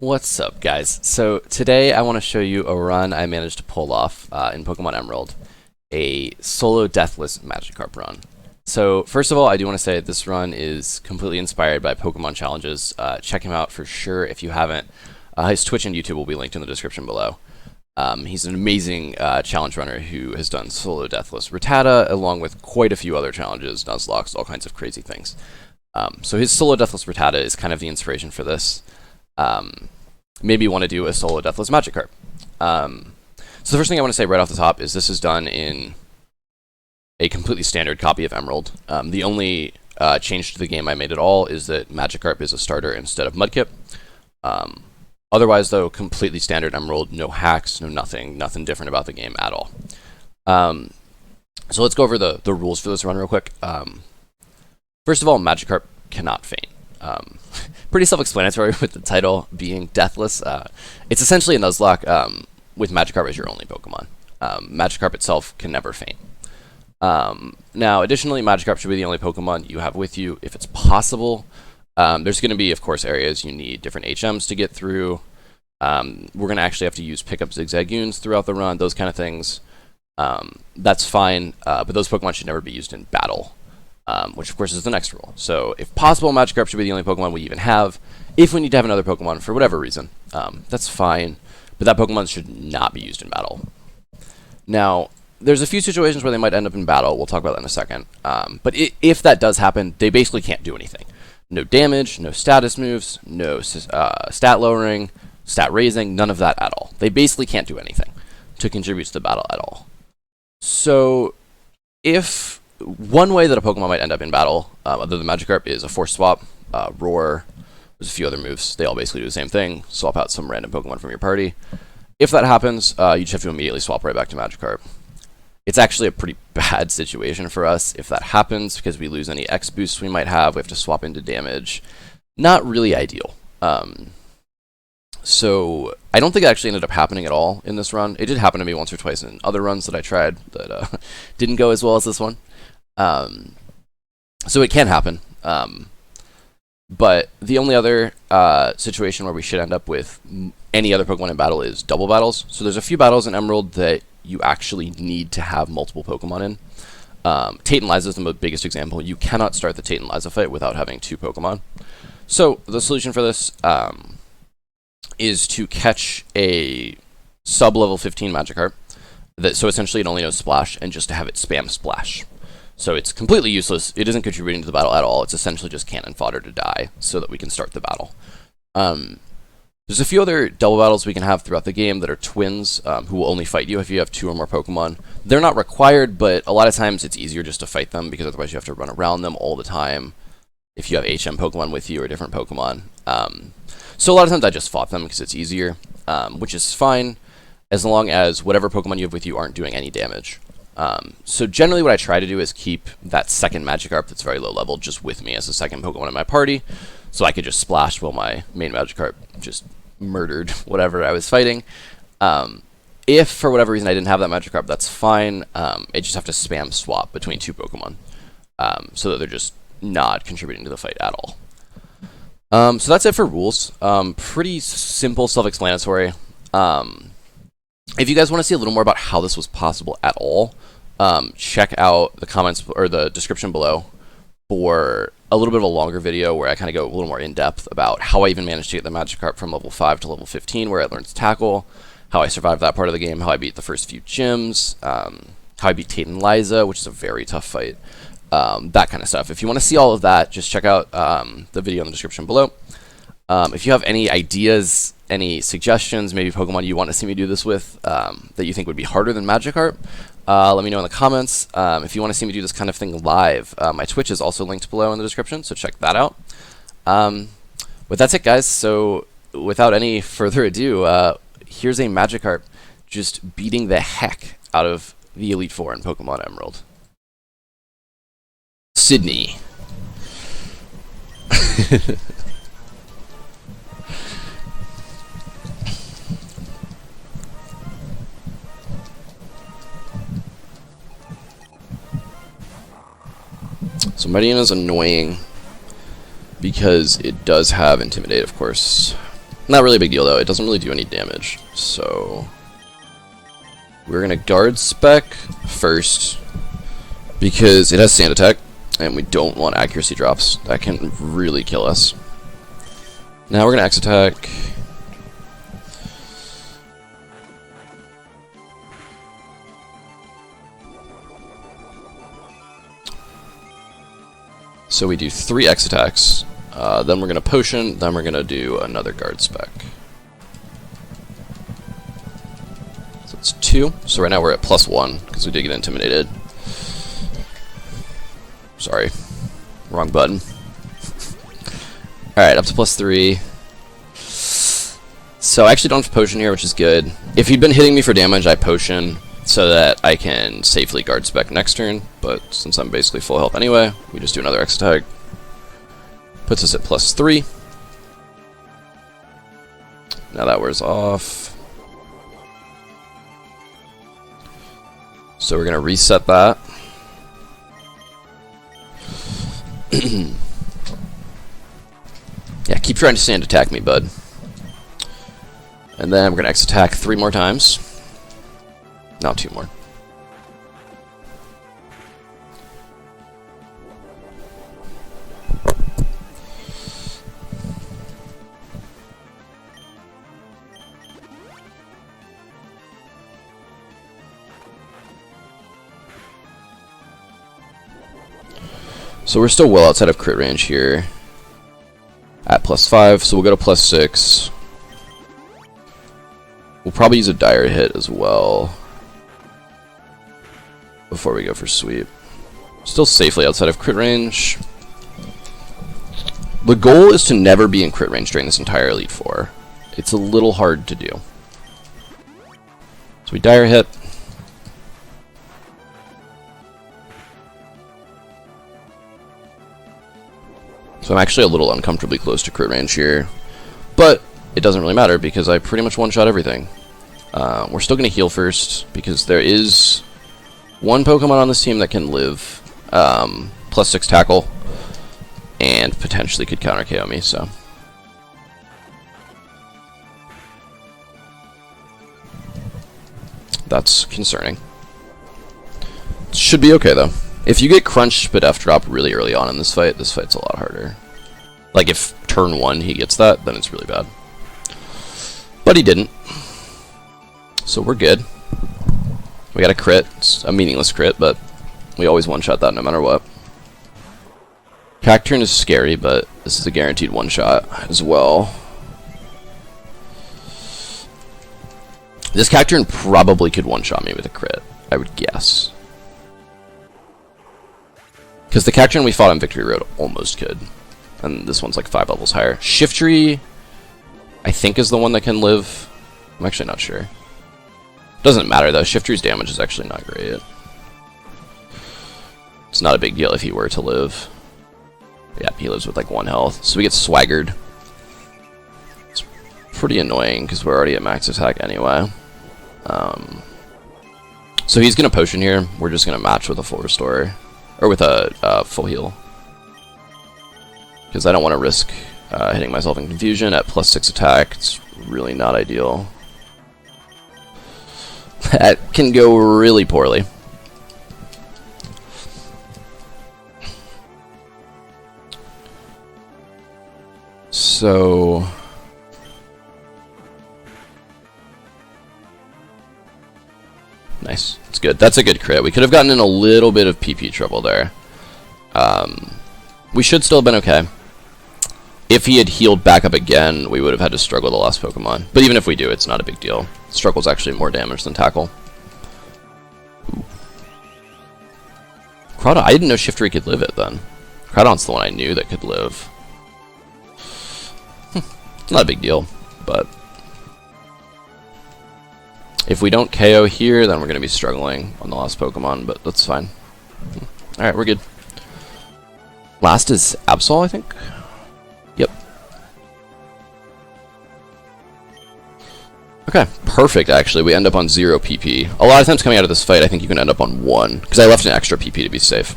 What's up, guys? So today I want to show you a run I managed to pull off in Pokemon Emerald, a solo Deathless Magikarp run. So first of all, I do want to say this run is completely inspired by Pokemon challenges. Check him out for sure if you haven't. His Twitch and YouTube will be linked in the description below. He's an amazing challenge runner who has done solo Deathless Rattata along with quite a few other challenges, Nuzlocke, all kinds of crazy things. So his solo Deathless Rattata is kind of the inspiration for this. Maybe you want to do a solo Deathless Magikarp. So the first thing I want to say right off the top is this is done in a completely standard copy of Emerald. The only change to the game I made at all is that Magikarp is a starter instead of Mudkip. Otherwise, though, completely standard Emerald, no hacks, no nothing different about the game at all. So let's go over the rules for this run real quick. First of all, Magikarp cannot faint. Pretty self-explanatory with the title being Deathless. It's essentially a Nuzlocke with Magikarp as your only Pokemon. Magikarp itself can never faint. Now, additionally, Magikarp should be the only Pokemon you have with you if it's possible. There's going to be, of course, areas you need different HMs to get through. We're going to actually have to use pick up Zigzagoons throughout the run, those kind of things. That's fine, but those Pokemon should never be used in battle. Which of course is the next rule. So if possible, Magikarp should be the only Pokemon we even have. If we need to have another Pokemon for whatever reason, that's fine, but that Pokemon should not be used in battle. Now, there's a few situations where they might end up in battle. We'll talk about that in a second. But if that does happen, they basically can't do anything. No damage, no status moves, no stat lowering, stat raising, none of that at all. They basically can't do anything to contribute to the battle at all. So if one way that a Pokemon might end up in battle, other than Magikarp, is a Force Swap, Roar. There's a few other moves. They all basically do the same thing. Swap out some random Pokemon from your party. If that happens, you just have to immediately swap right back to Magikarp. It's actually a pretty bad situation for us if that happens, because we lose any X boosts we might have. We have to swap into damage. Not really ideal. So I don't think it actually ended up happening at all in this run. It did happen to me once or twice in other runs that I tried that didn't go as well as this one. So it can happen. But the only other situation where we should end up with any other Pokemon in battle is double battles. So there's a few battles in Emerald that you actually need to have multiple Pokemon in. Tate and Liza is the biggest example. You cannot start the Tate and Liza fight without having two Pokemon. So the solution for this is to catch a sub-level 15 Magikarp. So essentially it only knows Splash, and just to have it spam Splash. So it's completely useless. It isn't contributing to the battle at all. It's essentially just cannon fodder to die so that we can start the battle. There's a few other double battles we can have throughout the game that are twins who will only fight you if you have two or more Pokemon. They're not required, but a lot of times it's easier just to fight them because otherwise you have to run around them all the time if you have HM Pokemon with you or different Pokemon. So a lot of times I just fought them because it's easier, which is fine as long as whatever Pokemon you have with you aren't doing any damage. So generally what I try to do is keep that second Magikarp that's very low level just with me as a second Pokemon in my party, so I could just splash while my main Magikarp just murdered whatever I was fighting. If for whatever reason I didn't have that Magikarp, that's fine. I just have to spam swap between two Pokemon, so that they're just not contributing to the fight at all. So that's it for rules. Pretty simple, self-explanatory. If you guys want to see a little more about how this was possible at all, check out the comments or the description below for a little bit of a longer video where I kind of go a little more in depth about how I even managed to get the Magikarp from level 5 to level 15, where I learned to tackle, how I survived that part of the game, how I beat the first few gyms, how I beat Tate and Liza, which is a very tough fight, that kind of stuff. If you want to see all of that, just check out the video in the description below. If you have any ideas, any suggestions, maybe Pokemon you want to see me do this with that you think would be harder than Magikarp, let me know in the comments. If you want to see me do this kind of thing live, my Twitch is also linked below in the description, so check that out. But that's it, guys. So without any further ado, here's a Magikarp just beating the heck out of the Elite Four in Pokemon Emerald. Sydney. So Mediena's annoying because it does have Intimidate, of course. Not really a big deal though, it doesn't really do any damage. So we're gonna guard spec first because it has sand attack and we don't want accuracy drops. That can really kill us. Now we're gonna X attack. So we do 3 X attacks, then we're going to potion, then we're going to do another guard spec. So it's 2. So right now we're at +1 because we did get intimidated. Sorry, wrong button. Alright, up to +3. So I actually don't have potion here, which is good. If he'd been hitting me for damage, I potion so that I can safely guard spec next turn, but since I'm basically full health anyway, we just do another X attack. Puts us at +3. Now that wears off. So we're gonna reset that. Yeah, keep trying to sand attack me, bud. And then we're gonna X attack 3 more times. No, 2 more. So we're still well outside of crit range here at +5, so we'll go to +6. We'll probably use a dire hit as well before we go for sweep. Still safely outside of crit range. The goal is to never be in crit range during this entire Elite Four. It's a little hard to do. So we dire hit. So I'm actually a little uncomfortably close to crit range here, but it doesn't really matter because I pretty much one-shot everything. We're still going to heal first because there is one Pokemon on this team that can live +6 tackle and potentially could counter KO me, so. That's concerning. Should be okay though. If you get Crunch but F drop really early on in this fight's a lot harder. Like if turn 1 he gets that, then it's really bad. But he didn't. So we're good. We got a crit. It's a meaningless crit, but we always one-shot that no matter what. Cacturne is scary, but this is a guaranteed one-shot as well. This Cacturne probably could one-shot me with a crit, I would guess. Because the Cacturne we fought on Victory Road almost could. And this one's like 5 levels higher. Shiftry, I think, is the one that can live. I'm actually not sure. Doesn't matter though, Shiftry's damage is actually not great. It's not a big deal if he were to live. Yeah, he lives with like 1 health. So we get swaggered. It's pretty annoying because we're already at max attack anyway. So he's going to potion here. We're just going to match with a full restore. Or with a full heal. Because I don't want to risk hitting myself in confusion at +6 attack. It's really not ideal. That can go really poorly. So nice. It's good. That's a good crit. We could have gotten in a little bit of PP trouble there. We should still have been okay. If he had healed back up again, we would have had to struggle the last Pokemon. But even if we do, it's not a big deal. Struggle's actually more damage than tackle. Ooh. Crowdon, I didn't know Shiftry could live it then. Crowdon's the one I knew that could live. It's not a big deal, but if we don't KO here, then we're going to be struggling on the last Pokemon, but that's fine. Alright, we're good. Last is Absol, I think? Yep. Okay, perfect, actually. We end up on 0 PP. A lot of times coming out of this fight, I think you can end up on 1, because I left an extra PP to be safe.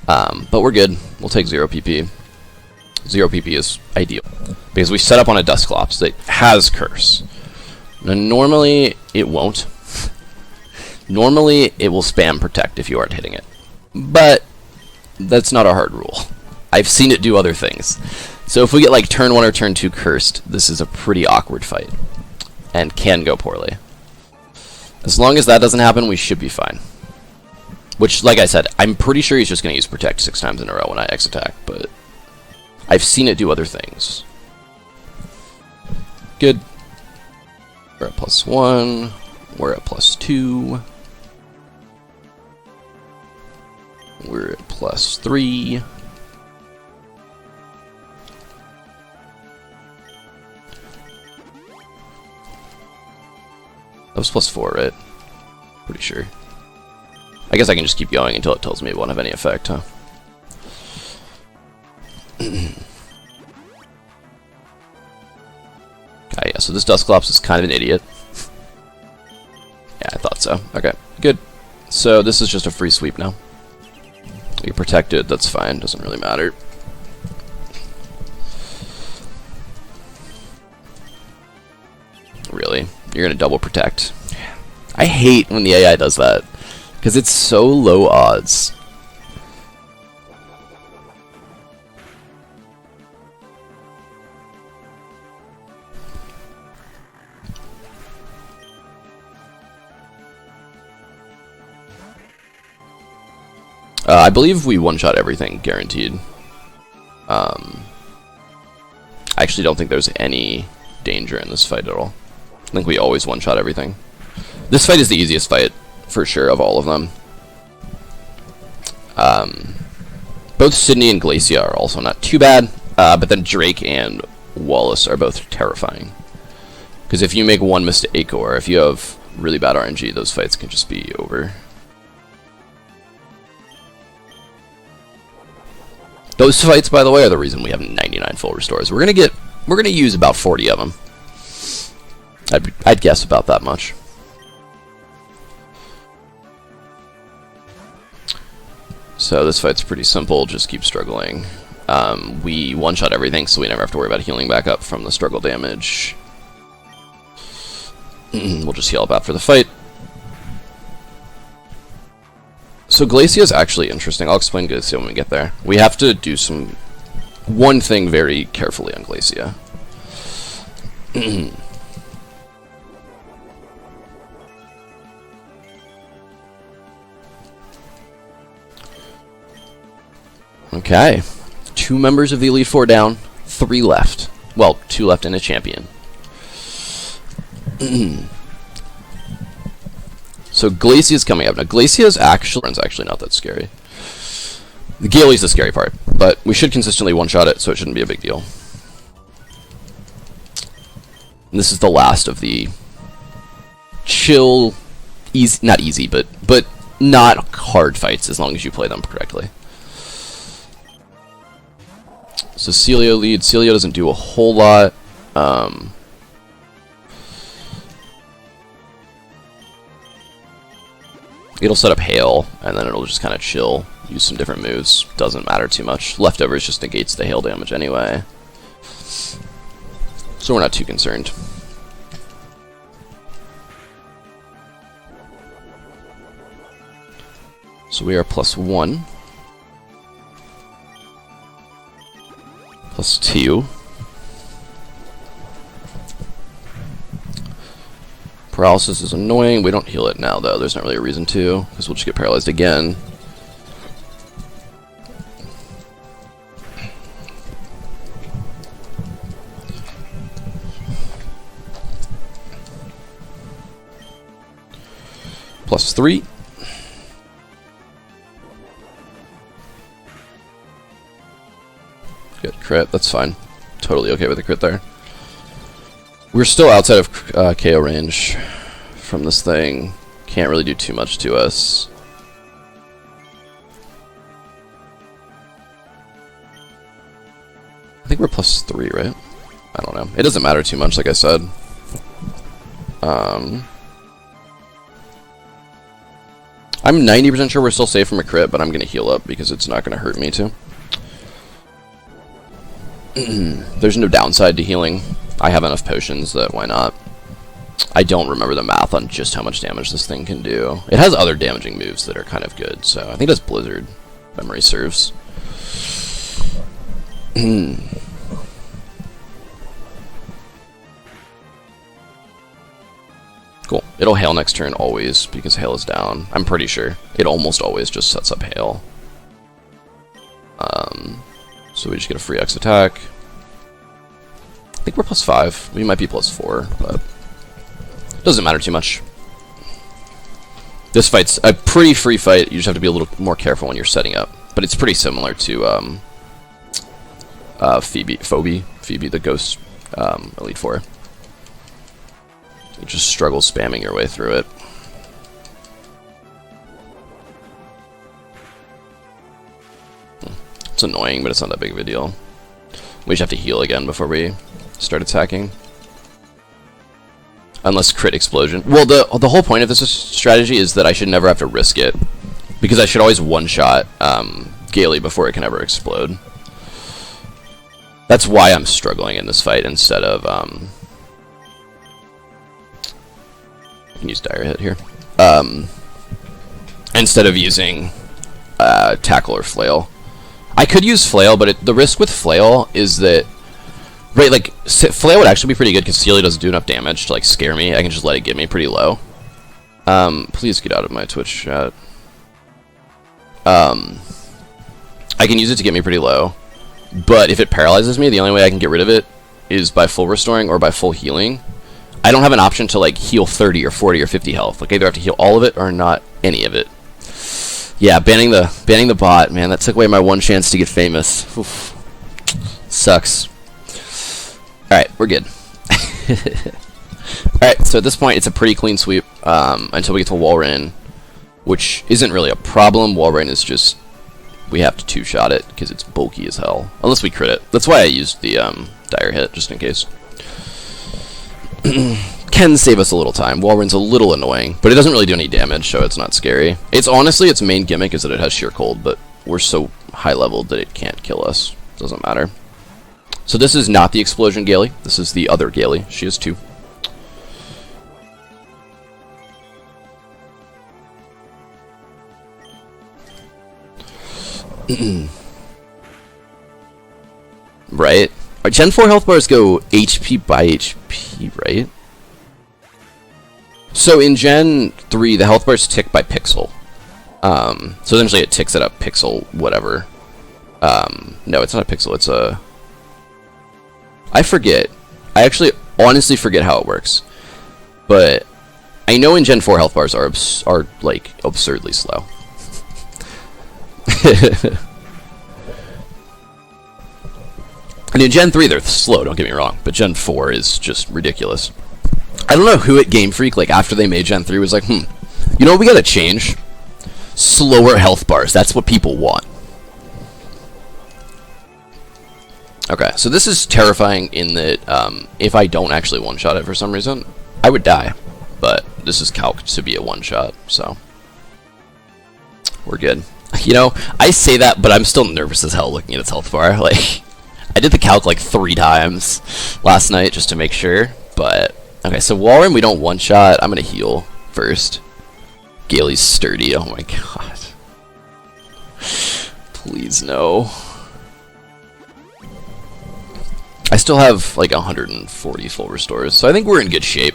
But we're good. We'll take 0 PP. 0 PP is ideal. because we set up on a Dusclops that has Curse. Now, normally it won't. Normally it will spam Protect if you aren't hitting it. But that's not a hard rule. I've seen it do other things. So if we get like turn 1 or turn 2 cursed, this is a pretty awkward fight. And can go poorly. As long as that doesn't happen, we should be fine. Which, like I said, I'm pretty sure he's just going to use Protect 6 times in a row when I X-Attack, but I've seen it do other things. Good. We're at +1. We're at +2. We're at +3. That was +4, right? Pretty sure. I guess I can just keep going until it tells me it won't have any effect, huh? Yeah, so this Dusclops is kind of an idiot. Yeah, I thought so. Okay, good. So this is just a free sweep now. You protect it, that's fine, doesn't really matter. Really? You're gonna double protect? I hate when the AI does that, because it's so low odds. I believe we one-shot everything, guaranteed. I actually don't think there's any danger in this fight at all. I think we always one-shot everything. This fight is the easiest fight, for sure, of all of them. Both Sydney and Glacia are also not too bad, but then Drake and Wallace are both terrifying. Because if you make one mistake, or if you have really bad RNG, those fights can just be over. Those fights, by the way, are the reason we have 99 full restores. We're gonna use about 40 of them. I'd guess about that much. So this fight's pretty simple. Just keep struggling. We one-shot everything, so we never have to worry about healing back up from the struggle damage. We'll just heal up after the fight. So Glacia is actually interesting. I'll explain Glacia when we get there. We have to do one thing very carefully on Glacia. Okay. 2 members of the Elite Four down, 3 left. Well, 2 left and a champion. So Glacia's coming up. Now Glacia's actually not that scary. The Galee's the scary part, but we should consistently one-shot it, so it shouldn't be a big deal. And this is the last of the chill, easy, not easy, but not hard fights as long as you play them correctly. So Celio leads. Celio doesn't do a whole lot. It'll set up Hail, and then it'll just kind of chill, use some different moves. Doesn't matter too much. Leftovers just negates the Hail damage anyway. So we're not too concerned. So we are +1. +2. Paralysis is annoying. We don't heal it now, though. There's not really a reason to, because we'll just get paralyzed again. +3. Good crit. That's fine. Totally okay with the crit there. We're still outside of KO range from this thing. Can't really do too much to us. I think we're +3, right? I don't know. It doesn't matter too much, like I said. I'm 90% sure we're still safe from a crit, but I'm going to heal up because it's not going to hurt me to. There's no downside to healing. I have enough potions that why not? I don't remember the math on just how much damage this thing can do. It has other damaging moves that are kind of good, so I think that's Blizzard, if memory serves. Cool. It'll hail next turn always, because hail is down. I'm pretty sure. It almost always just sets up hail. So we just get a free X attack. I think we're +5. We might be +4, but doesn't matter too much. This fight's a pretty free fight. You just have to be a little more careful when you're setting up. But it's pretty similar to Phoebe, the Ghost Elite Four. You just struggle spamming your way through it. It's annoying, but it's not that big of a deal. We just have to heal again before we start attacking. Unless crit explosion. Well, the whole point of this strategy is that I should never have to risk it. Because I should always one-shot Gaily before it can ever explode. That's why I'm struggling in this fight instead of... I can use Dire Hit here. Instead of using Tackle or Flail. I could use Flail, but the risk with Flail is that... Right, like, Flail would actually be pretty good because Sealy doesn't do enough damage to, like, scare me. I can just let it get me pretty low. Please get out of my Twitch chat. I can use it to get me pretty low. But if it paralyzes me, the only way I can get rid of it is by full restoring or by full healing. I don't have an option to, like, heal 30 or 40 or 50 health. Like, I either have to heal all of it or not any of it. Yeah, banning the bot, man, that took away my one chance to get famous. Oof. Sucks. Alright, we're good. Alright, so at this point, it's a pretty clean sweep until we get to Walrein, which isn't really a problem. Walrein is just, we have to two-shot it because it's bulky as hell. Unless we crit it. That's why I used the Dire Hit, just in case. Can save us a little time. Walrein's a little annoying, but it doesn't really do any damage, so it's not scary. It's honestly, its main gimmick is that it has sheer cold, but we're so high-leveled that it can't kill us. Doesn't matter. So this is not the Explosion Gaily. This is the other Gaily. She has 2. Right? Our Gen 4 health bars go HP by HP, right? So in Gen 3, the health bars tick by pixel. So essentially it ticks at a pixel whatever. No, it's not a pixel, it's a... I forget. I actually honestly forget how it works. But I know in Gen 4 health bars are like, absurdly slow. And in Gen 3 they're slow, don't get me wrong. But Gen 4 is just ridiculous. I don't know who at Game Freak, like, after they made Gen 3 was like, you know what we gotta change? Slower health bars. That's what people want. Okay, so this is terrifying in that if I don't actually one-shot it for some reason, I would die. But this is calced to be a one-shot, so we're good. You know, I say that, but I'm still nervous as hell looking at its health bar. Like, I did the calc like 3 times last night just to make sure, but... Okay, so Walrein we don't one-shot. I'm gonna heal first. Gaily's sturdy, oh my god. Please, no. I still have like 140 full restores, so I think we're in good shape.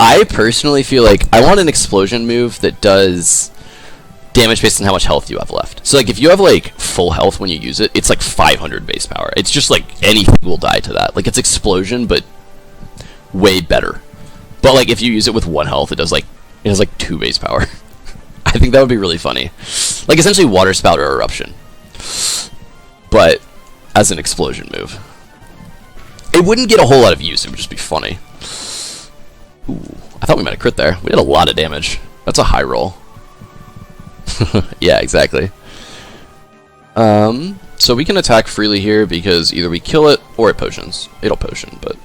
I personally feel like I want an explosion move that does damage based on how much health you have left. So like if you have like full health when you use it, it's like 500 base power. It's just like anything will die to that. Like it's explosion, but way better. But like if you use it with 1 health, it has like 2 base power. I think that would be really funny. Like essentially water spout or eruption, but as an explosion move. It wouldn't get a whole lot of use. It would just be funny. Ooh, I thought we might have crit there. We did a lot of damage. That's a high roll. Yeah, exactly. So we can attack freely here because either we kill it or it potions. It'll potion, but...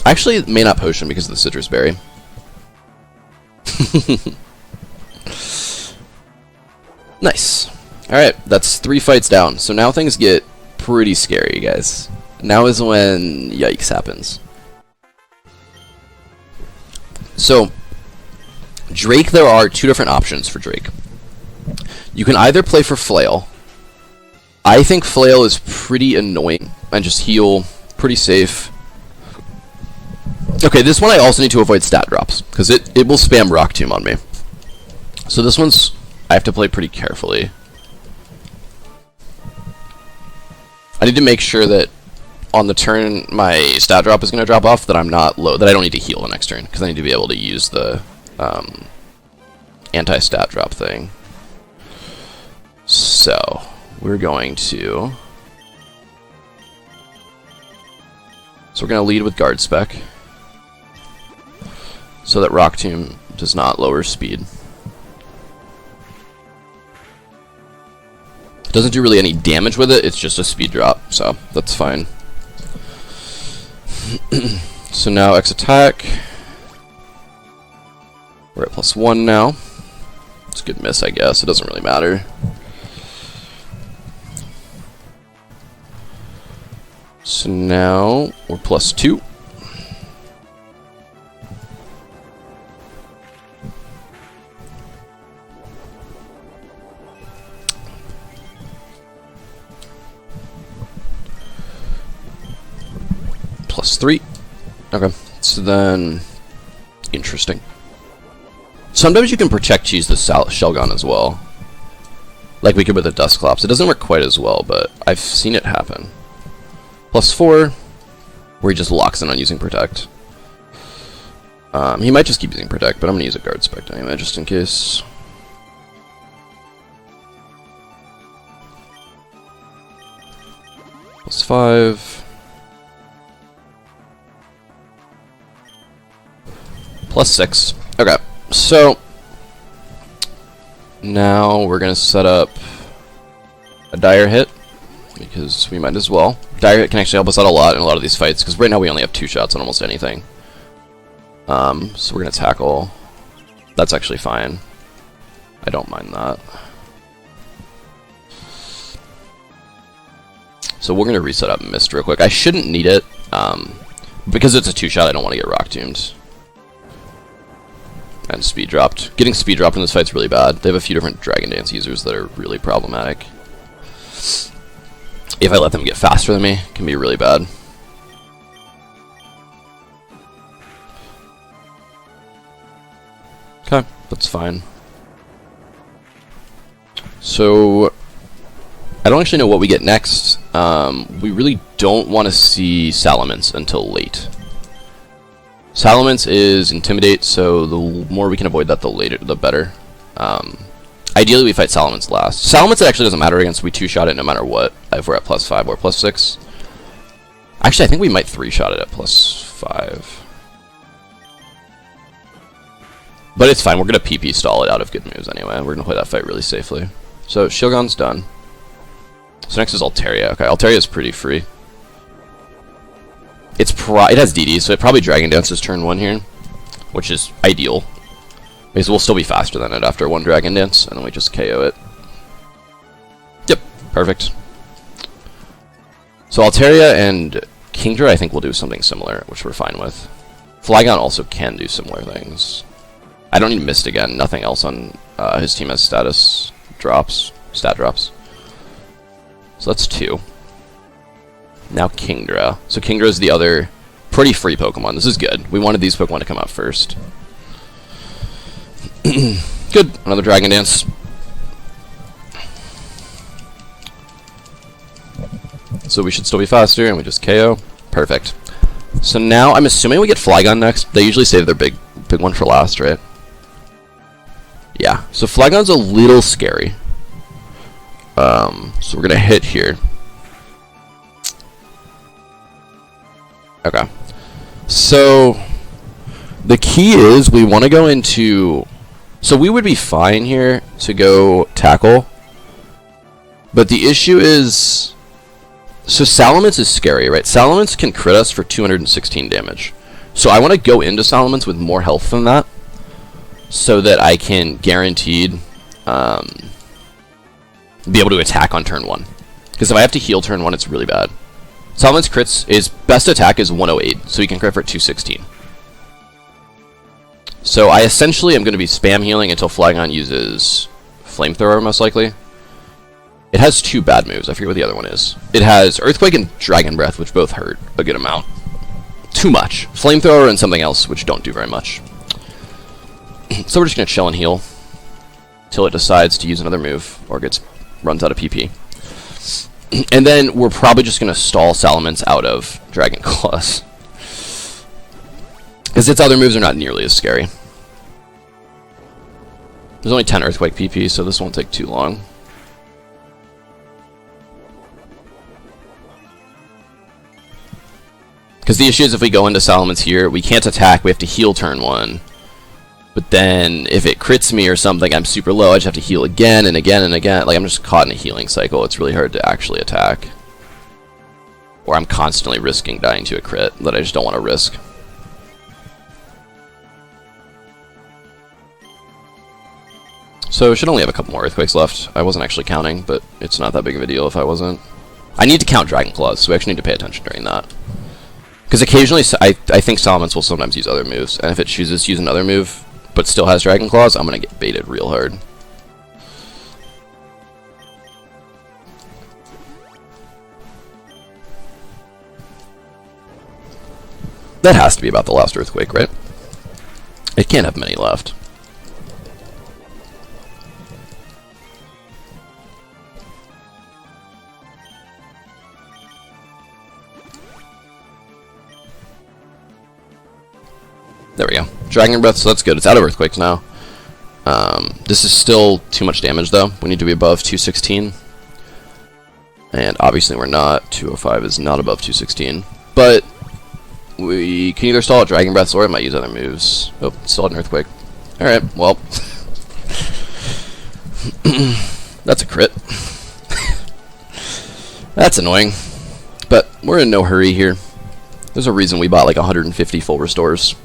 Actually, it may not potion because of the citrus berry. Nice. Alright, that's 3 fights down. So now things get pretty scary, guys. Now is when yikes happens. So, Drake, there are 2 different options for Drake. You can either play for Flail. I think Flail is pretty annoying and just heal pretty safe. Okay, this one I also need to avoid stat drops, because it will spam Rock Tomb on me. So this one's, I have to play pretty carefully. I need to make sure that on the turn my stat drop is going to drop off, that I'm not low, that I don't need to heal the next turn, because I need to be able to use the anti-stat drop thing. So, we're going to... So we're going to lead with Guard Spec, so that Rock Tomb does not lower speed. It doesn't do really any damage with it, it's just a speed drop, so that's fine. So now X attack. We're at +1 now. It's a good miss, I guess. It doesn't really matter. So now we're +2. +3. Okay, so then interesting. Sometimes you can protect cheese the Shelgon as well, like we could with the Dusclops. It doesn't work quite as well, but I've seen it happen. +4, where he just locks in on using Protect. He might just keep using Protect, but I'm gonna use a Guard Spec anyway, just in case. +5. +6. Okay, so now we're gonna set up a Dire Hit, because we might as well. Dire Hit can actually help us out a lot in a lot of these fights, because right now we only have 2 shots on almost anything. So we're gonna tackle. That's actually fine. I don't mind that. So we're gonna reset up Mist real quick. I shouldn't need it, because it's a 2-shot. I don't want to get Rock Tombed. And speed dropped. Getting speed dropped in this fight's really bad. They have a few different Dragon Dance users that are really problematic. If I let them get faster than me, it can be really bad. Okay, that's fine. So, I don't actually know what we get next. We really don't want to see Salamence until late. Salamence is Intimidate, so the more we can avoid that, the better. Ideally, we fight Salamence last. Salamence actually doesn't matter against. We 2-shot it no matter what, if we're at +5 or +6. Actually, I think we might 3-shot it at +5. But it's fine, we're going to PP stall it out of good moves anyway. We're going to play that fight really safely. So, Shilgon's done. So next is Altaria. Okay, Altaria is pretty free. It has DD, so it probably Dragon Dances turn 1 here, which is ideal, because we'll still be faster than it after 1 Dragon Dance, and then we just KO it. Yep, perfect. So Altaria and Kingdra I think will do something similar, which we're fine with. Flygon also can do similar things. I don't need Mist again, nothing else on his team has stat drops. So that's 2. Now Kingdra. So Kingdra is the other pretty free Pokemon. This is good. We wanted these Pokemon to come out first. Good. Another Dragon Dance. So we should still be faster, and we just KO. Perfect. So now I'm assuming we get Flygon next. They usually save their big one for last, right? Yeah. So Flygon's a little scary. So we're gonna hit here. Okay. So the key is we want to go into... So we would be fine here to go tackle. But the issue is... So Salamence is scary, right? Salamence can crit us for 216 damage. So I want to go into Salamence with more health than that. so that I can guaranteed be able to attack on turn 1. Because if I have to heal turn 1, it's really bad. Solomon's crits, his best attack is 108, so he can crit for 216. So I essentially am going to be spam healing until Flygon uses Flamethrower, most likely. It has 2 bad moves. I forget what the other one is. It has Earthquake and Dragon Breath, which both hurt a good amount. Too much. Flamethrower and something else, which don't do very much. So we're just going to chill and heal till it decides to use another move or runs out of PP. And then we're probably just going to stall Salamence out of Dragon Claws, because its other moves are not nearly as scary. There's only 10 Earthquake PP, so this won't take too long. Because the issue is if we go into Salamence here, we can't attack, we have to heal turn 1. But then, if it crits me or something, I'm super low, I just have to heal again and again and again. Like, I'm just caught in a healing cycle. It's really hard to actually attack. Or I'm constantly risking dying to a crit that I just don't want to risk. So, I should only have a couple more Earthquakes left. I wasn't actually counting, but it's not that big of a deal if I wasn't. I need to count Dragon Claws, so we actually need to pay attention during that. Because occasionally, I think Salamence will sometimes use other moves, and if it chooses to use another move, but still has Dragon Claws, I'm going to get baited real hard. That has to be about the last Earthquake, right? It can't have many left. There we go. Dragon Breath, so that's good. It's out of Earthquakes now. This is still too much damage, though. We need to be above 216. And obviously we're not. 205 is not above 216. But we can either stall at Dragon Breaths or it might use other moves. Oh, still an Earthquake. Alright, well. That's a crit. That's annoying. But we're in no hurry here. There's a reason we bought like 150 full restores.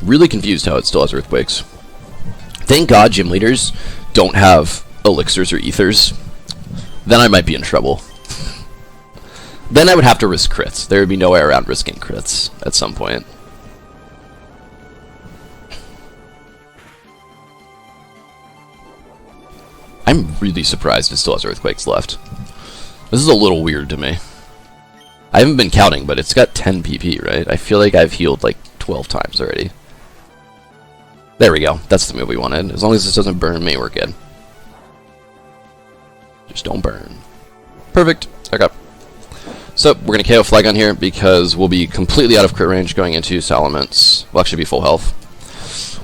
Really confused how it still has Earthquakes. Thank God gym leaders don't have elixirs or ethers. Then I might be in trouble. Then I would have to risk crits. There would be no way around risking crits at some point. I'm really surprised it still has Earthquakes left. This is a little weird to me. I haven't been counting, but it's got 10 PP, right? I feel like I've healed like 12 times already. There we go. That's the move we wanted. As long as this doesn't burn me, we're good. Just don't burn. Perfect. Okay. So, we're going to KO Flygon here because we'll be completely out of crit range going into Salamence. We'll actually be full health.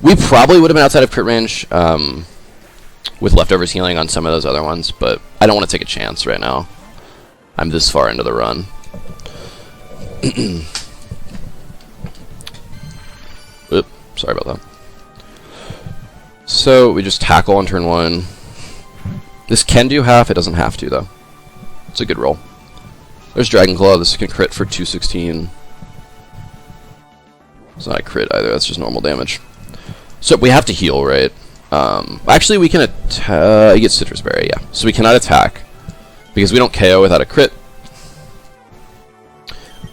We probably would have been outside of crit range with leftovers healing on some of those other ones, but I don't want to take a chance right now. I'm this far into the run. Oop, sorry about that. So, we just tackle on turn 1. This can do half, it doesn't have to, though. It's a good roll. There's Dragon Claw, this can crit for 216. It's not a crit either, that's just normal damage. So, we have to heal, right? Actually, we can attack. He gets Citrus Berry, yeah. So, we cannot attack, because we don't KO without a crit.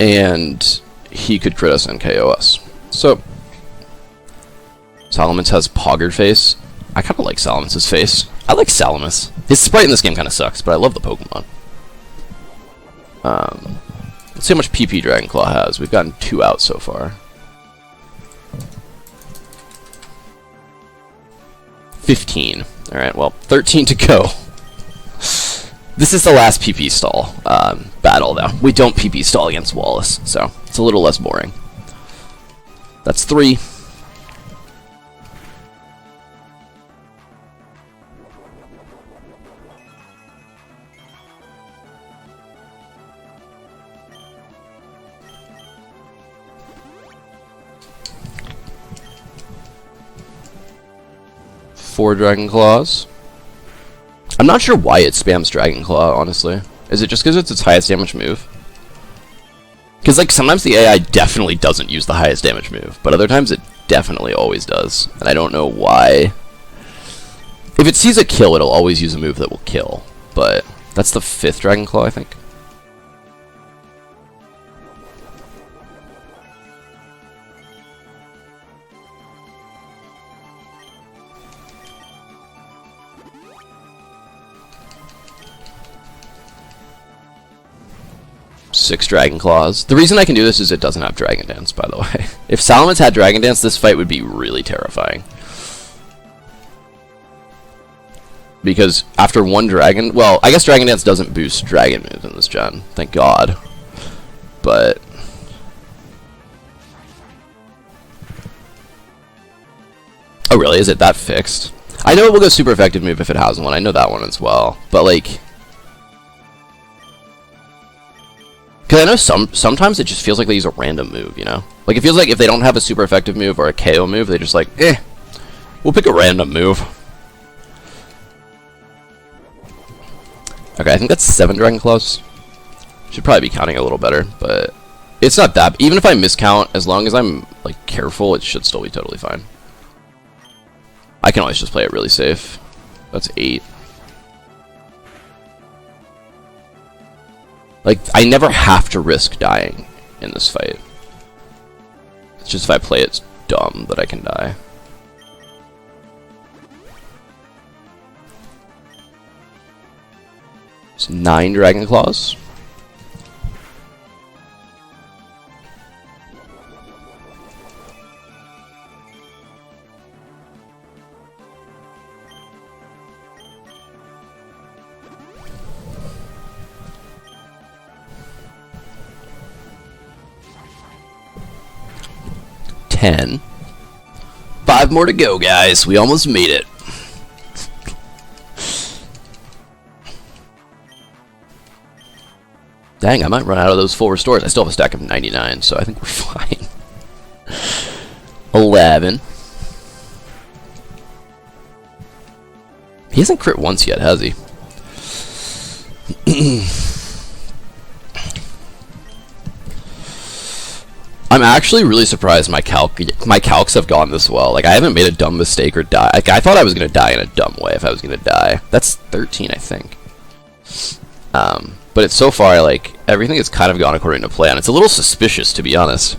And he could crit us and KO us. So, Salamence has Poggard Face. I kind of like Salamance's face. I like Salamence. His sprite in this game kind of sucks, but I love the Pokemon. Let's see how much PP Dragon Claw has. We've gotten 2 out so far. 15. Alright, well, 13 to go. This is the last PP stall battle, though. We don't PP stall against Wallace, so it's a little less boring. That's 3. Four Dragon Claws. I'm not sure why it spams Dragon Claw, honestly. Is it just because it's its highest damage move? Because, like, sometimes the AI definitely doesn't use the highest damage move, but other times it definitely always does. And I don't know why. If it sees a kill, it'll always use a move that will kill. But that's the 5th Dragon Claw, I think. Six Dragon Claws. The reason I can do this is it doesn't have Dragon Dance, by the way. If Salamence had Dragon Dance, this fight would be really terrifying. Because after one Dragon... Well, I guess Dragon Dance doesn't boost Dragon moves in this gen. Thank God. But... Oh, really? Is it that fixed? I know it will go super effective move if it has one. I know that one as well. But, like... Because I know sometimes it just feels like they use a random move, you know? Like, it feels like if they don't have a super effective move or a KO move, they just like, we'll pick a random move. Okay, I think that's 7 Dragon Claws. Should probably be counting a little better, but it's not that... Even if I miscount, as long as I'm, like, careful, it should still be totally fine. I can always just play it really safe. That's 8. Like, I never have to risk dying in this fight. It's just if I play it dumb that I can die. It's 9 Dragon Claws. Ten. 5 more to go, guys. We almost made it. Dang, I might run out of those full restores. I still have a stack of 99, so I think we're fine. 11. He hasn't crit once yet, has he? I'm actually really surprised my calcs have gone this well. Like, I haven't made a dumb mistake or die. Like, I thought I was going to die in a dumb way if I was going to die. That's 13, I think. But it's so far, like, everything has kind of gone according to plan. It's a little suspicious, to be honest.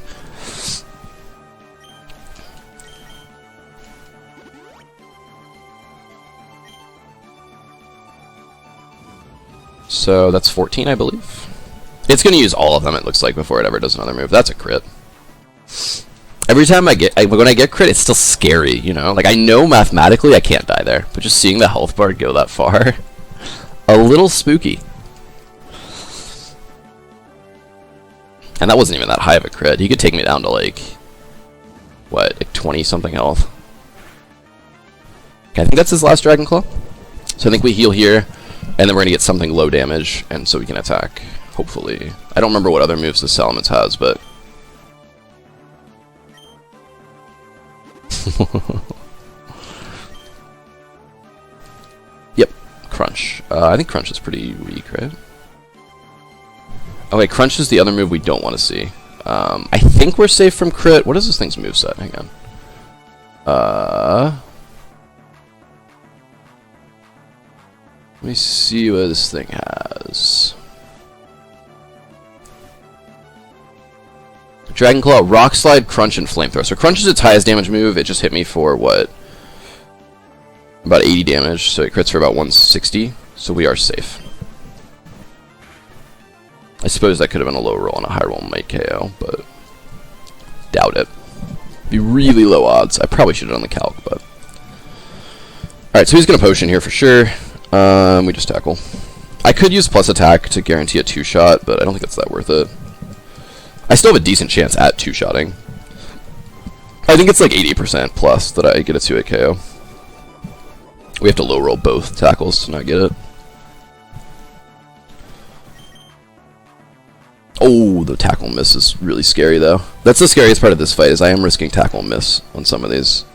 So, that's 14, I believe. It's going to use all of them, it looks like, before it ever does another move. That's a crit. Every time when I get crit, it's still scary, you know? Like, I know mathematically I can't die there, but just seeing the health bar go that far, a little spooky. And that wasn't even that high of a crit. He could take me down to, like, what, like 20-something health. Okay, I think that's his last Dragon Claw. So I think we heal here, and then we're going to get something low damage, and so we can attack, hopefully. I don't remember what other moves the Salamence has, but... Yep, Crunch. I think Crunch is pretty weak, right? Okay, Crunch is the other move we don't want to see. I think we're safe from crit. What is this thing's moveset? Hang on. Let me see what this thing has. Dragon Claw, Rock Slide, Crunch, and Flamethrower. So Crunch is its highest damage move. It just hit me for, what? About 80 damage, so it crits for about 160. So we are safe. I suppose that could have been a low roll and a high roll might KO, but doubt it. Be really low odds. I probably should have done the calc, but... Alright, so he's going to potion here for sure. We just tackle. I could use plus attack to guarantee a 2-shot, but I don't think it's that worth it. I still have a decent chance at 2-shotting. I think it's like 80% plus that I get a 2-hit KO. We have to low roll both tackles to not get it. Oh, the tackle miss is really scary though. That's the scariest part of this fight, is I am risking tackle miss on some of these.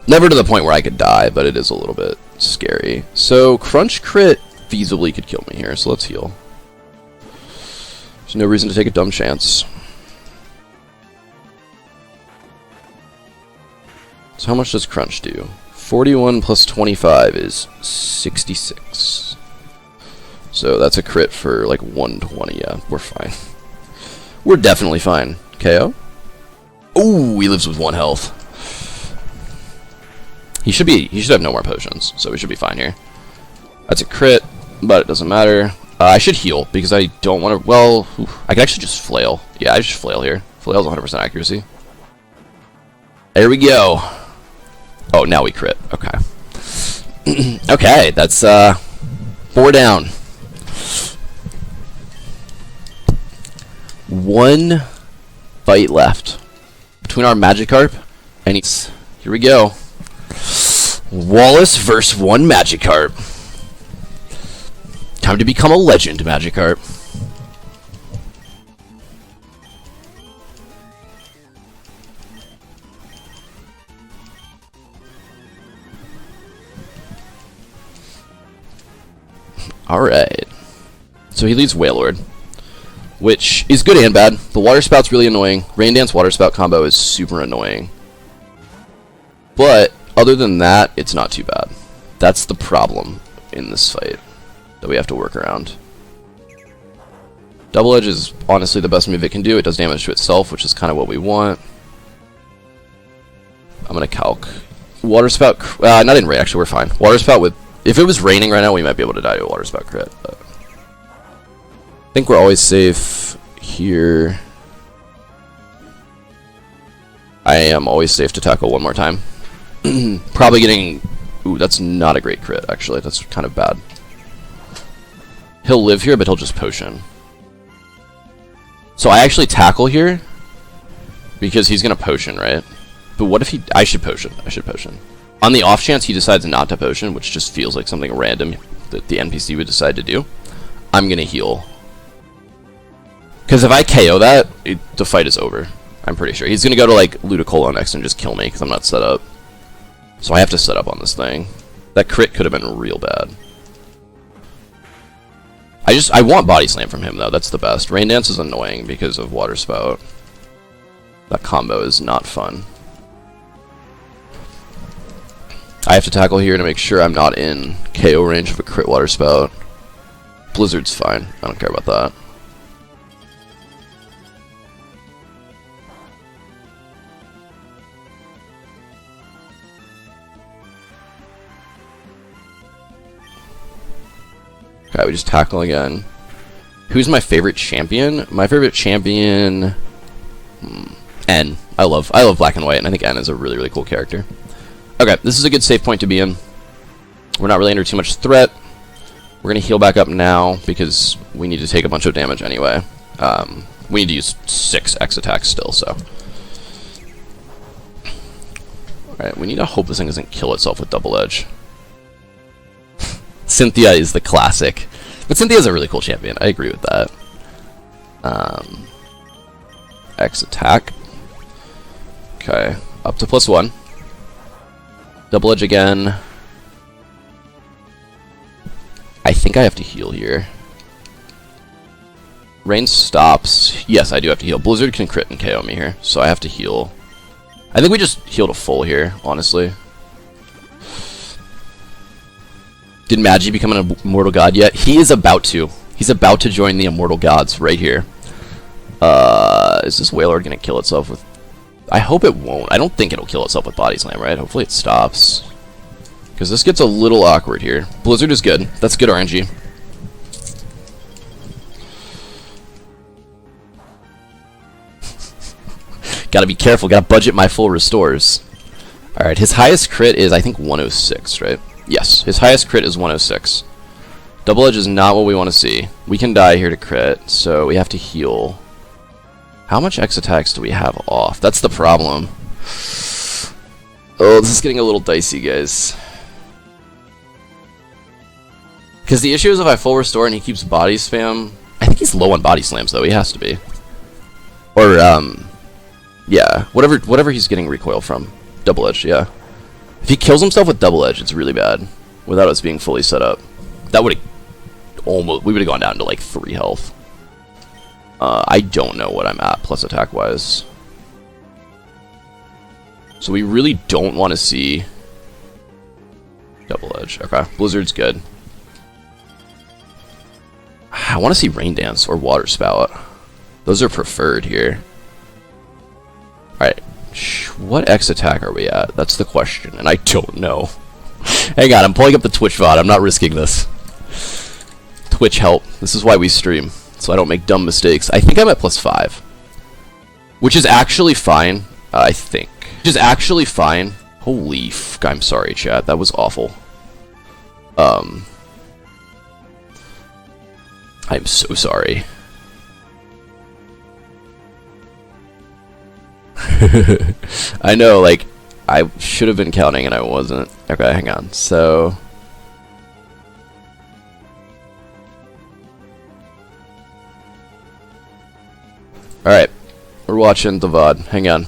Never to the point where I could die, but it is a little bit scary. So crunch crit feasibly could kill me here, so let's heal. There's no reason to take a dumb chance. So how much does crunch do? 41 plus 25 is 66. So that's a crit for like 120. Yeah, we're fine. We're definitely fine. KO? Ooh, he lives with 1 health. He should have no more potions, so we should be fine here. That's a crit, but it doesn't matter. I should heal, because I don't want to... Well, I could actually just flail. Yeah, I just flail here. Flail's 100% accuracy. There we go. Oh, now we crit. Okay. Okay, that's 4 down. 1 fight left between our Magikarp and he's... Here we go. Wallace versus 1 Magikarp. Time to become a legend, Magikarp. Alright. So he leads Wailord, which is good and bad. The Water Spout's really annoying. Rain Dance Water Spout combo is super annoying. But other than that, it's not too bad. That's the problem in this fight that we have to work around. Double Edge is honestly the best move it can do. It does damage to itself, which is kind of what we want. I'm going to calc. Water Spout... not in rain, actually, we're fine. Water Spout with... If it was raining right now, we might be able to die to a Water Spout crit. But I think we're always safe here. I am always safe to tackle one more time. Probably getting... Ooh, that's not a great crit, actually. That's kind of bad. He'll live here, but he'll just potion. So I actually tackle here because he's going to potion, right? But what if he... I should potion. I should potion. On the off chance he decides not to potion, which just feels like something random that the NPC would decide to do, I'm going to heal. Because if I KO that, the fight is over. I'm pretty sure. He's going to go to, like, Ludicolo next and just kill me because I'm not set up. So I have to set up on this thing. That crit could have been real bad. I want Body Slam from him, though. That's the best. Rain Dance is annoying because of Water Spout. That combo is not fun. I have to tackle here to make sure I'm not in KO range of a crit Water Spout. Blizzard's fine. I don't care about that. Okay, we just tackle again. Who's my favorite champion? My favorite champion... N. I love Black and White, and I think N is a really, really cool character. Okay, this is a good safe point to be in. We're not really under too much threat. We're going to heal back up now, because we need to take a bunch of damage anyway. We need to use 6 X attacks still, so... Alright, we need to hope this thing doesn't kill itself with Double Edge. Cynthia is the classic. But Cynthia's a really cool champion. I agree with that. X attack. Okay. Up to +1. Double Edge again. I think I have to heal here. Rain stops. Yes, I do have to heal. Blizzard can crit and KO me here, so I have to heal. I think we just healed a full here, honestly. Did Magi become an immortal god yet? He is about to. He's about to join the immortal gods right here. Is this Wailord going to kill itself with... I hope it won't. I don't think it'll kill itself with Body Slam, right? Hopefully it stops. Because this gets a little awkward here. Blizzard is good. That's good RNG. Gotta be careful. Gotta budget my full restores. Alright, his highest crit is, I think, 106, right? Yes, his highest crit is 106. Double Edge is not what we want to see. We can die here to crit, so we have to heal. How much X attacks do we have off? That's the problem. Oh, this is getting a little dicey, guys. Because the issue is if I full restore and he keeps body spam... I think he's low on body slams, though. He has to be. Or, yeah. Whatever he's getting recoil from. Double Edge, yeah. I If he kills himself with double edge, it's really bad. Without us being fully set up. That would have almost... We would have gone down to like 3 health. I don't know what I'm at, plus attack-wise. So we really don't want to see... Double edge. Okay. Blizzard's good. I want to see Rain Dance or Water Spout. Those are preferred here. Alright. What X attack are we at? That's the question, and I don't know. Hang on, I'm pulling up the Twitch VOD. I'm not risking this. Twitch help. This is why we stream, so I don't make dumb mistakes. I think I'm at +5. Which is actually fine, I think. Which is actually fine. Holy f... I'm sorry, chat. That was awful. I'm so sorry. I know, like, I should have been counting and I wasn't. Okay, hang on. So... Alright. We're watching the VOD. Hang on.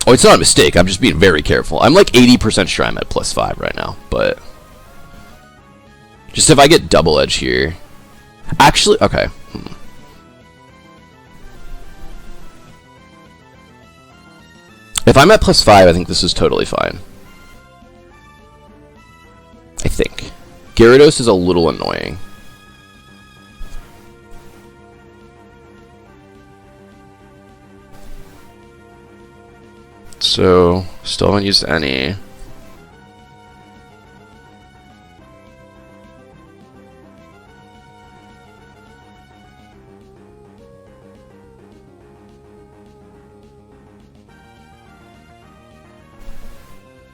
Oh, it's not a mistake. I'm just being very careful. I'm like 80% sure I'm at +5 right now, but... Just if I get double edge here... Actually, okay. If I'm at +5, I think this is totally fine. I think. Gyarados is a little annoying. So, still haven't used any.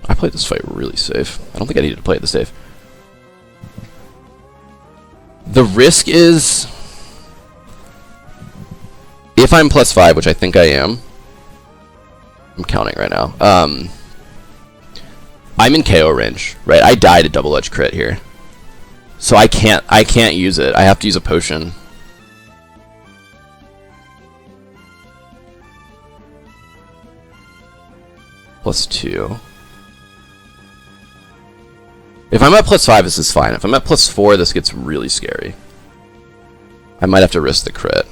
I played this fight really safe. I don't think I needed to play it this safe. The risk is... If I'm +5, which I think I am... I'm counting right now. I'm in KO range, right? I died a double edge crit here, so I can't use it. I have to use a potion. +2. If I'm at +5, this is fine. If I'm at +4, this gets really scary. I might have to risk the crit.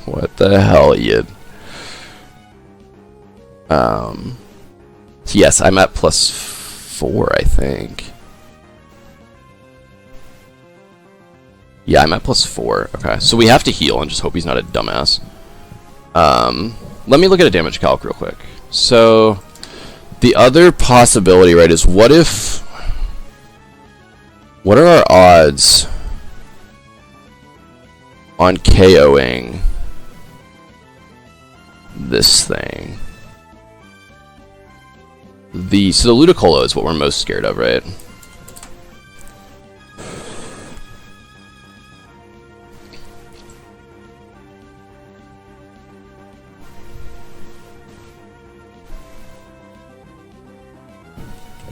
What the hell, Yid? Yes, I'm at +4, I think. Yeah, I'm at +4. Okay, so we have to heal and just hope he's not a dumbass. Let me look at a damage calc real quick. So, the other possibility, right, is what if... What are our odds on KOing this thing? So the Ludicolo is what we're most scared of, right?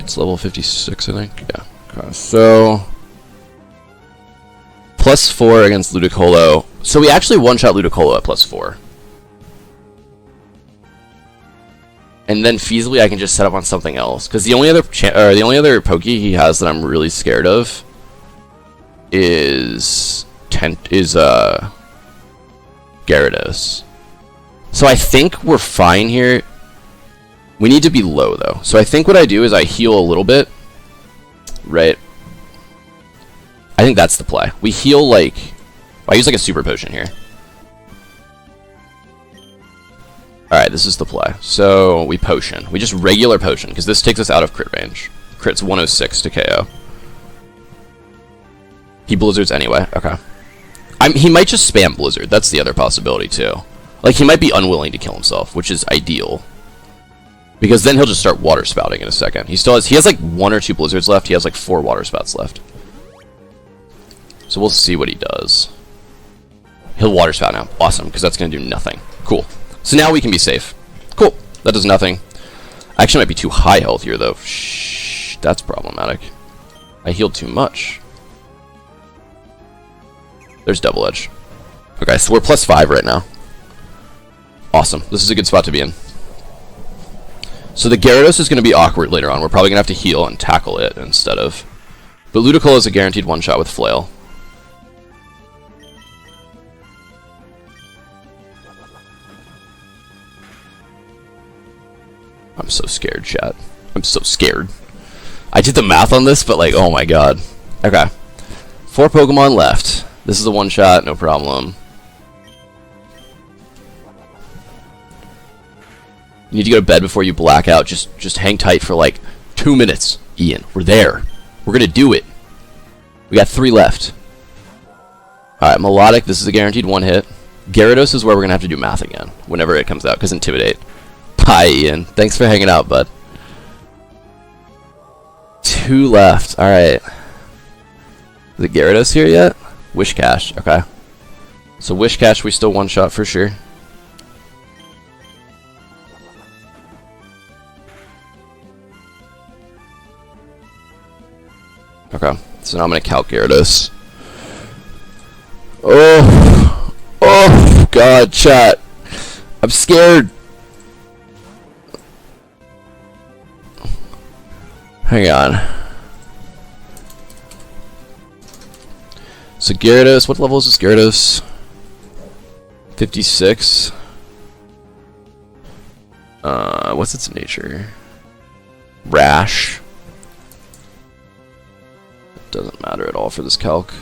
It's level 56, I think. Yeah. Okay. So +4 against Ludicolo. So we actually one-shot Ludicolo at +4. And then feasibly I can just set up on something else. Because the only other Poke he has that I'm really scared of is Gyarados. So I think we're fine here. We need to be low though. So I think what I do is I heal a little bit. Right? I think that's the play. We heal like... I use like a super potion here. Alright, this is the play. So, we potion. We just regular potion, because this takes us out of crit range. Crit's 106 to KO. He blizzards anyway. Okay. He might just spam blizzard. That's the other possibility, too. Like, he might be unwilling to kill himself, which is ideal. Because then he'll just start water spouting in a second. He has like 1 or 2 blizzards left. He has like 4 water spouts left. So we'll see what he does. He'll water spout now. Awesome, because that's going to do nothing. Cool. So now we can be safe. Cool. That does nothing. I actually might be too high health here, though. Shh, that's problematic. I healed too much. There's double edge. Okay, so we're +5 right now. Awesome. This is a good spot to be in. So the Gyarados is going to be awkward later on. We're probably going to have to heal and tackle it instead of... But Ludicolo is a guaranteed one-shot with Flail. I'm so scared, chat. I'm so scared. I did the math on this, but like, oh my god. Okay. 4 Pokemon left. This is a one-shot, no problem. You need to go to bed before you black out. Just hang tight for like 2 minutes, Ian. We're there. We're gonna do it. We got 3 left. Alright, Melodic, this is a guaranteed one hit. Gyarados is where we're gonna have to do math again, whenever it comes out, because Intimidate. Bye, Ian. Thanks for hanging out, bud. 2 left. Alright. Is it Gyarados here yet? Wishcash. Okay. So Wishcash, we still one-shot for sure. Okay. So now I'm going to calc Gyarados. Oh! Oh, God, chat. I'm scared. Hang on. So Gyarados, what level is this Gyarados? 56. What's its nature? Rash. It doesn't matter at all for this calc.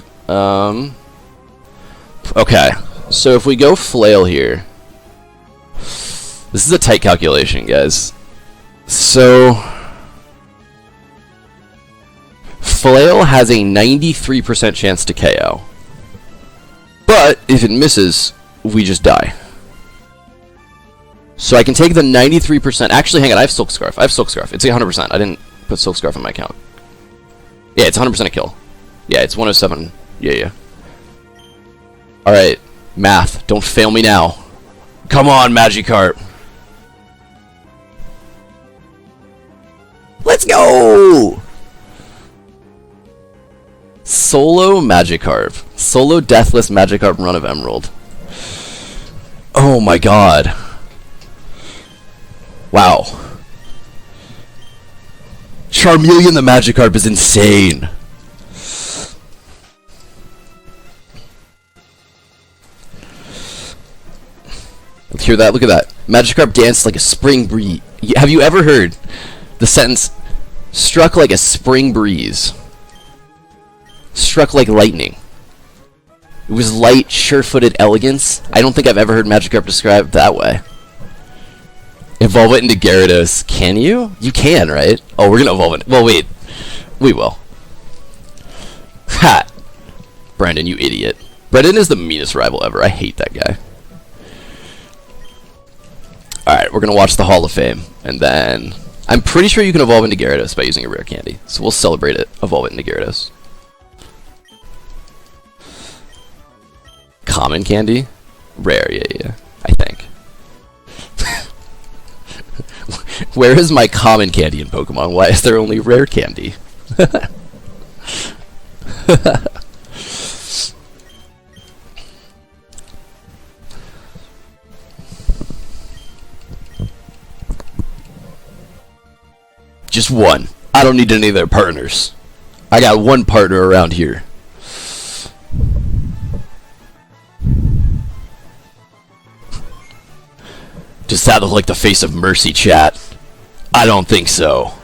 Okay, so if we go Flail here, this is a tight calculation, guys. So Flail has a 93% chance to KO. But if it misses, we just die. So I can take the 93%. Actually, hang on, I have Silk Scarf. It's 100%. I didn't put Silk Scarf in my count. Yeah, it's 100% a kill. Yeah, it's 107. Yeah. Alright, math. Don't fail me now. Come on, Magikarp. Let's go! Solo Magikarp. Solo Deathless Magikarp run of Emerald. Oh my god. Wow. Charmeleon the Magikarp is insane. Hear that? Look at that. Magikarp danced like a spring breeze. Have you ever heard the sentence, struck like a spring breeze? Struck like lightning. It was light, sure-footed elegance. I don't think I've ever heard Magikarp described that way. Evolve it into Gyarados. Can you? You can, right? Oh, we're gonna evolve it. Well, wait. We will. Ha! Brandon, you idiot. Brandon is the meanest rival ever. I hate that guy. Alright, we're gonna watch the Hall of Fame. And then... I'm pretty sure you can evolve into Gyarados by using a rare candy. So we'll celebrate it. Evolve it into Gyarados. Common candy? Rare, yeah. I think. Where is my common candy in Pokemon? Why is there only rare candy? Just one. I don't need any of their partners. I got one partner around here. Does that look like the face of mercy, chat? I don't think so.